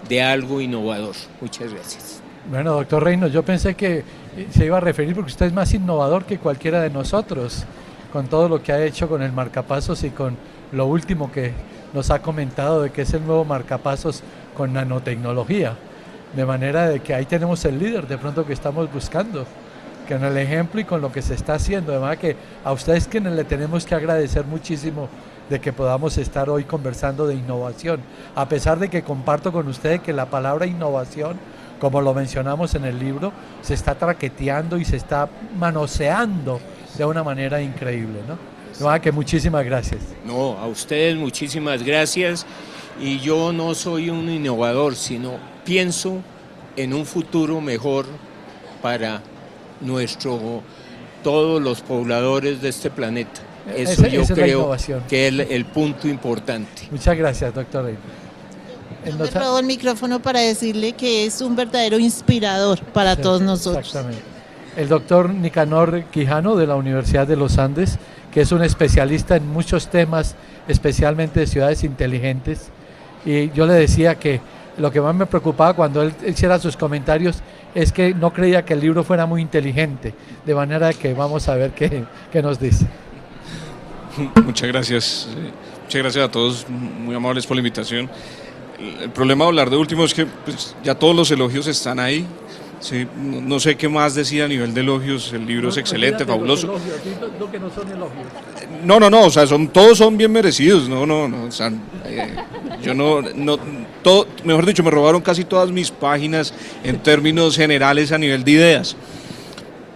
de algo innovador. Muchas gracias. Bueno, doctor Reynolds, yo pensé que se iba a referir porque usted es más innovador que cualquiera de nosotros, con todo lo que ha hecho con el marcapasos y con lo último que nos ha comentado de que es el nuevo marcapasos con nanotecnología. De manera de que ahí tenemos el líder de pronto que estamos buscando, que en el ejemplo y con lo que se está haciendo. De manera que a ustedes quienes le tenemos que agradecer muchísimo de que podamos estar hoy conversando de innovación, a pesar de que comparto con ustedes que la palabra innovación, como lo mencionamos en el libro, se está traqueteando y se está manoseando de una manera increíble, ¿no? De manera que muchísimas gracias. No, a ustedes muchísimas gracias, y yo no soy un innovador, sino pienso en un futuro mejor para todos los pobladores de este planeta. Eso yo creo que es el punto importante. Muchas gracias, doctor Reynolds. Me robo el micrófono para decirle que es un verdadero inspirador para todos nosotros. Exactamente. El doctor Nicanor Quijano, de la Universidad de los Andes, que es un especialista en muchos temas, especialmente de ciudades inteligentes. Y yo le decía que lo que más me preocupaba cuando él hiciera sus comentarios es que no creía que el libro fuera muy inteligente, de manera que vamos a ver qué nos dice. Muchas gracias a todos, muy amables por la invitación. El problema de hablar de último es que pues, ya todos los elogios están ahí. Sí, no sé qué más decir a nivel de elogios. El libro es excelente, fabuloso. No, que no son elogios. No, o sea, todos son bien merecidos. No, o sea, yo mejor dicho, me robaron casi todas mis páginas en términos generales a nivel de ideas.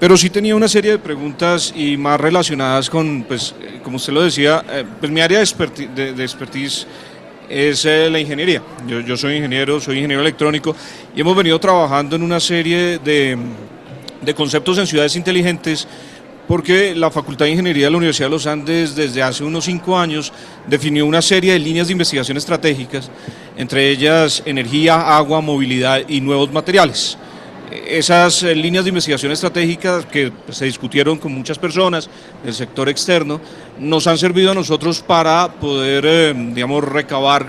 Pero sí tenía una serie de preguntas y más relacionadas con, pues, como usted lo decía, pues mi área de expertise es la ingeniería. Yo soy ingeniero electrónico, y hemos venido trabajando en una serie de conceptos en ciudades inteligentes, porque la Facultad de Ingeniería de la Universidad de los Andes desde hace unos 5 años definió una serie de líneas de investigación estratégicas, entre ellas energía, agua, movilidad y nuevos materiales. esas líneas de investigación estratégica que se discutieron con muchas personas del sector externo nos han servido a nosotros para poder, digamos, recabar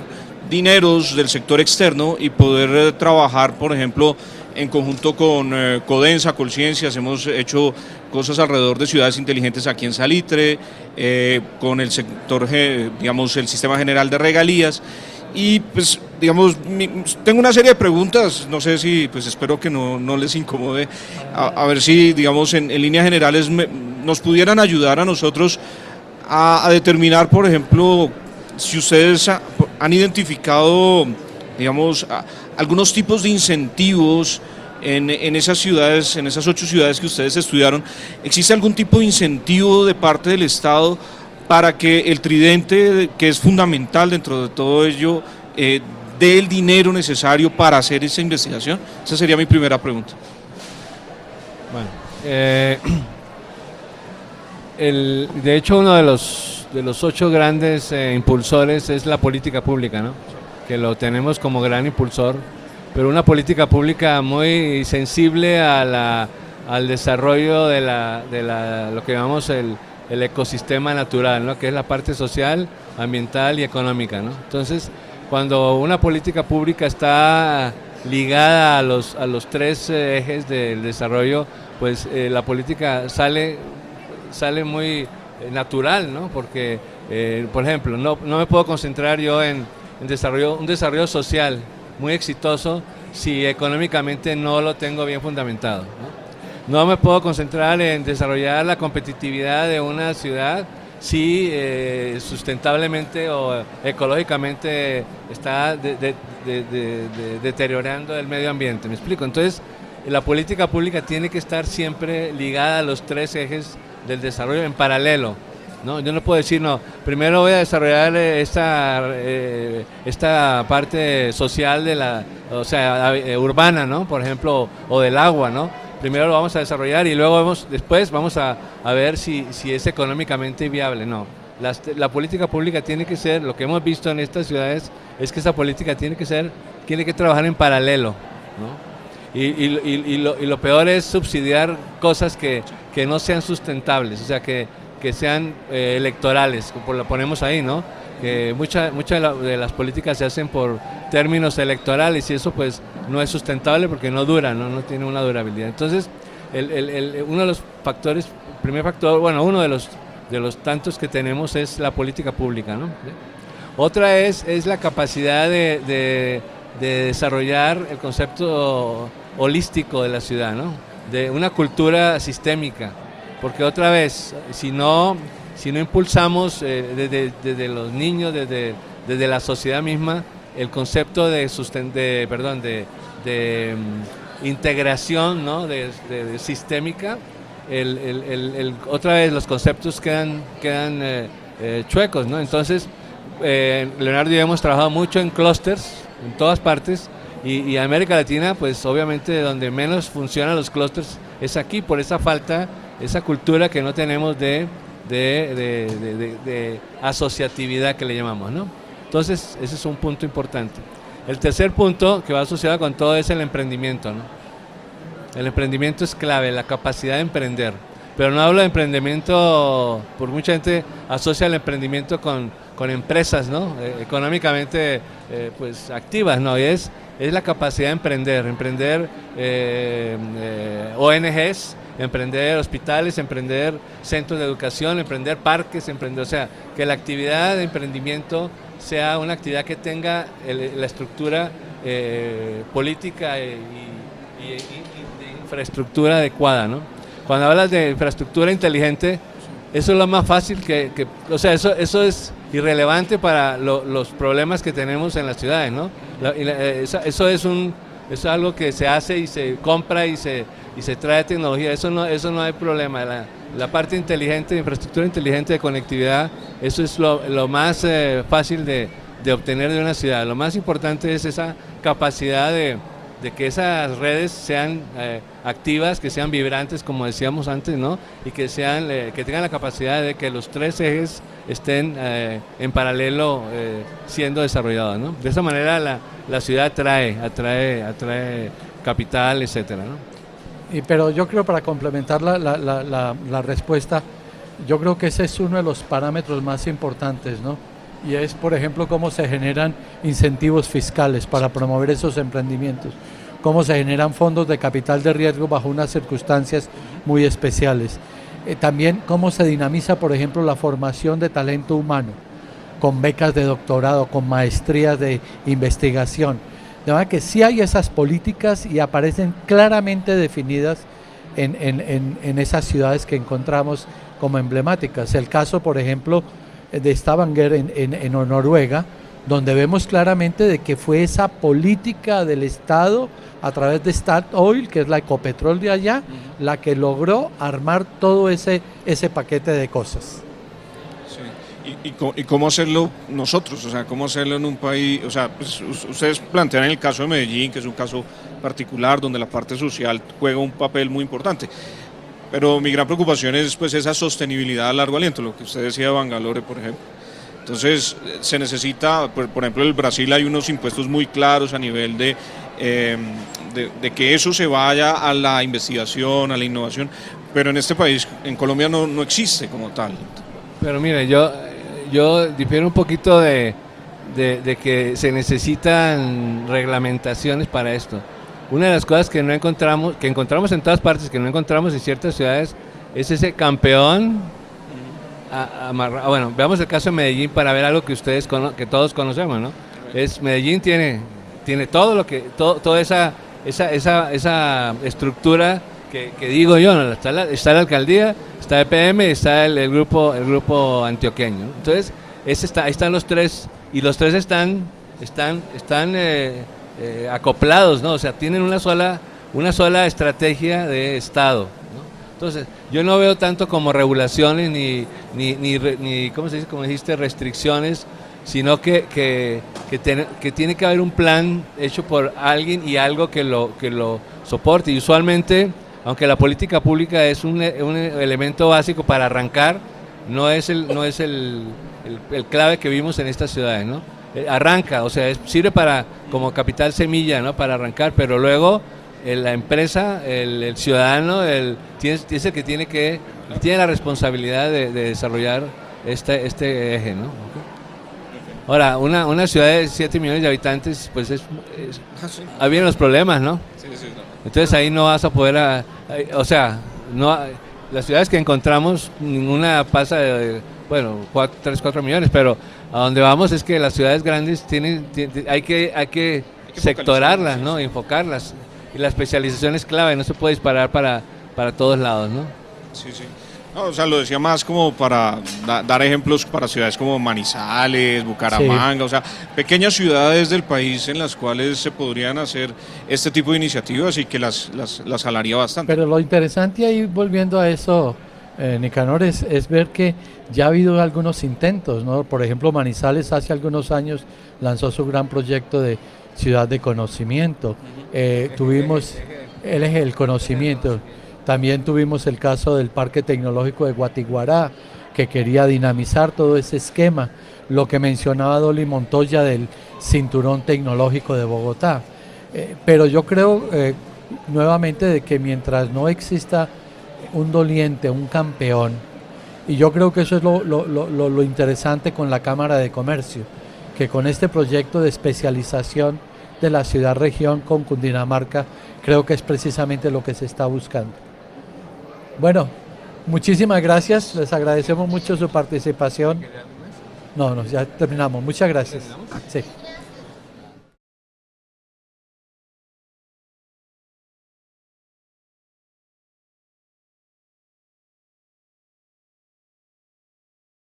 dineros del sector externo y poder trabajar, por ejemplo, en conjunto con Codensa, Colciencias. Hemos hecho cosas alrededor de ciudades inteligentes aquí en Salitre, con el sector, digamos, el Sistema General de Regalías. Y pues, digamos, tengo una serie de preguntas, no sé si, pues espero que no les incomode, a ver si, digamos, en líneas generales nos pudieran ayudar a nosotros a determinar, por ejemplo, si ustedes han identificado, digamos, algunos tipos de incentivos en esas ciudades, en esas 8 ciudades que ustedes estudiaron. ¿Existe algún tipo de incentivo de parte del Estado para que el tridente, que es fundamental dentro de todo ello, dé el dinero necesario para hacer esa investigación? Esa sería mi primera pregunta. Bueno, de hecho uno de los 8 grandes impulsores es la política pública, ¿no? Que lo tenemos como gran impulsor, pero una política pública muy sensible al desarrollo de lo que llamamos el ecosistema natural, ¿no? Que es la parte social, ambiental y económica, ¿no? Entonces, cuando una política pública está ligada a los 3 ejes del desarrollo, pues la política sale muy natural, ¿no? Porque, por ejemplo, no me puedo concentrar yo en un desarrollo social muy exitoso si económicamente no lo tengo bien fundamentado, ¿no? No me puedo concentrar en desarrollar la competitividad de una ciudad si sustentablemente o ecológicamente está deteriorando el medio ambiente. ¿Me explico? Entonces, la política pública tiene que estar siempre ligada a los 3 ejes del desarrollo en paralelo, ¿no? Yo no puedo decir, no, primero voy a desarrollar esta parte social urbana, ¿no? Por ejemplo, o del agua, ¿no? Primero lo vamos a desarrollar y luego después vamos a ver si es económicamente viable. No, la política pública tiene que ser, lo que hemos visto en estas ciudades es que esa política tiene que trabajar en paralelo, ¿no? Y lo peor es subsidiar cosas que no sean sustentables, o sea, que sean electorales, como lo ponemos ahí, ¿no? Que muchas de las políticas se hacen por términos electorales y eso pues no es sustentable porque no dura, no tiene una durabilidad. Entonces, uno de los factores, uno de los tantos que tenemos es la política pública, ¿no? Otra es la capacidad de desarrollar el concepto holístico de la ciudad, ¿no? De una cultura sistémica, porque otra vez, si no impulsamos desde los niños, desde la sociedad misma, el concepto de integración, ¿no? de sistémica, otra vez los conceptos quedan chuecos, ¿no? Entonces, Leonardo y yo hemos trabajado mucho en clústeres, en todas partes, y América Latina, pues obviamente donde menos funcionan los clústeres es aquí, por esa falta, esa cultura que no tenemos de asociatividad que le llamamos, ¿no? Entonces, ese es un punto importante. El tercer punto que va asociado con todo es el emprendimiento, ¿no? El emprendimiento es clave, la capacidad de emprender. Pero no hablo de emprendimiento, porque mucha gente asocia el emprendimiento con empresas, ¿no? Económicamente pues activas, ¿no? Y es la capacidad de emprender ONGs, emprender hospitales, emprender centros de educación, emprender parques, o sea, que la actividad de emprendimiento sea una actividad que tenga la estructura política y de infraestructura adecuada, ¿no? Cuando hablas de infraestructura inteligente, eso es lo más fácil o sea, eso es irrelevante para los problemas que tenemos en las ciudades, ¿no? Eso es algo que se hace y se compra y se trae tecnología, eso no hay problema. La parte inteligente, infraestructura inteligente de conectividad, eso es lo más fácil de obtener de una ciudad. Lo más importante es esa capacidad de que esas redes sean activas, que sean vibrantes, como decíamos antes, ¿no? Y que tengan la capacidad de que los 3 ejes estén en paralelo siendo desarrollados, ¿no? De esa manera la ciudad atrae capital, etcétera, ¿no? Pero yo creo, para complementar la respuesta, yo creo que ese es uno de los parámetros más importantes, ¿no? Y es, por ejemplo, cómo se generan incentivos fiscales para promover esos emprendimientos, cómo se generan fondos de capital de riesgo bajo unas circunstancias muy especiales. También cómo se dinamiza, por ejemplo, la formación de talento humano, con becas de doctorado, con maestrías de investigación. De manera que sí hay esas políticas y aparecen claramente definidas en esas ciudades que encontramos como emblemáticas. El caso, por ejemplo, de Stavanger en Noruega, donde vemos claramente de que fue esa política del Estado a través de Statoil, que es la Ecopetrol de allá, la que logró armar todo ese paquete de cosas. ¿Y cómo hacerlo nosotros? O sea, ¿cómo hacerlo en un país? O sea, pues, ustedes plantean el caso de Medellín, que es un caso particular donde la parte social juega un papel muy importante. Pero mi gran preocupación es pues esa sostenibilidad a largo aliento, lo que usted decía de Bangalore, por ejemplo. Entonces, se necesita, por ejemplo, en el Brasil hay unos impuestos muy claros a nivel de que eso se vaya a la investigación, a la innovación, pero en este país, en Colombia, no existe como tal. Pero mire, yo difiero un poquito de que se necesitan reglamentaciones para esto. Una de las cosas que encontramos en todas partes, que no encontramos en ciertas ciudades, es ese campeón amarrado. Bueno, veamos el caso de Medellín para ver algo que que todos conocemos, ¿no? Medellín tiene todo lo que, toda esa estructura que digo yo, ¿no? Está la alcaldía, está el PM, está el grupo antioqueño. Entonces, ahí están los tres, y los tres están acoplados, ¿no? O sea, tienen una sola estrategia de Estado, ¿no? Entonces, yo no veo tanto como regulaciones ni ¿cómo se dice? Como dijiste, restricciones, sino que tiene que haber un plan hecho por alguien y algo que lo soporte. Y usualmente, aunque la política pública es un elemento básico para arrancar, no es el clave que vimos en estas ciudades, ¿no? Arranca, o sea, sirve como capital semilla, ¿no? Para arrancar, pero luego la empresa, el ciudadano, es el que tiene la responsabilidad de desarrollar este eje, ¿no? Ahora, una ciudad de 7 millones de habitantes, pues ahí vienen los problemas, ¿no? Sí, no. Entonces ahí no vas a poder, las ciudades que encontramos, ninguna pasa de, 3-4 millones, pero a donde vamos es que las ciudades grandes hay que sectorarlas, ¿no? Enfocarlas, y la especialización es clave, no se puede disparar para todos lados, ¿no? Sí. No, o sea, lo decía más como para dar ejemplos para ciudades como Manizales, Bucaramanga, sí. O sea, pequeñas ciudades del país en las cuales se podrían hacer este tipo de iniciativas y que las jalaría bastante. Pero lo interesante ahí, volviendo a eso, Nicanor, es ver que ya ha habido algunos intentos, ¿no? Por ejemplo, Manizales hace algunos años lanzó su gran proyecto de ciudad de conocimiento. Tuvimos el eje del conocimiento. También tuvimos el caso del Parque Tecnológico de Guatiguará, que quería dinamizar todo ese esquema. Lo que mencionaba Dolly Montoya del Cinturón Tecnológico de Bogotá. Pero yo creo nuevamente de que mientras no exista un doliente, un campeón, y yo creo que eso es lo interesante con la Cámara de Comercio, que con este proyecto de especialización de la ciudad-región con Cundinamarca, creo que es precisamente lo que se está buscando. Bueno, muchísimas gracias, les agradecemos mucho su participación. No, ya terminamos, muchas gracias. Sí.